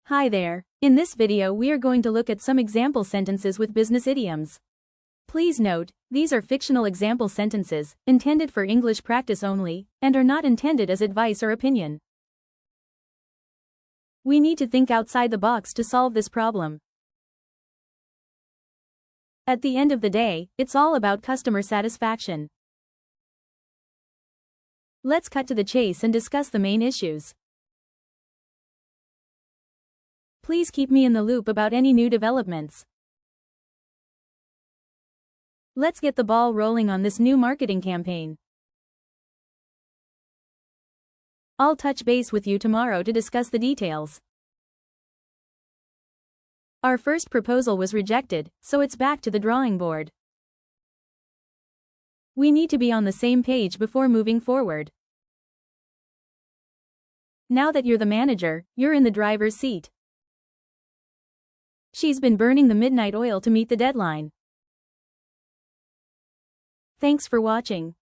Hi there. In this video we are going to look at some example sentences with business idioms. Please note, these are fictional example sentences, intended for English practice only, and are not intended as advice or opinion. We need to think outside the box to solve this problem. At the end of the day, it's all about customer satisfaction. Let's cut to the chase and discuss the main issues. Please keep me in the loop about any new developments. Let's get the ball rolling on this new marketing campaign. I'll touch base with you tomorrow to discuss the details. Our first proposal was rejected, so it's back to the drawing board. We need to be on the same page before moving forward. Now that you're the manager, you're in the driver's seat. She's been burning the midnight oil to meet the deadline. Thanks for watching.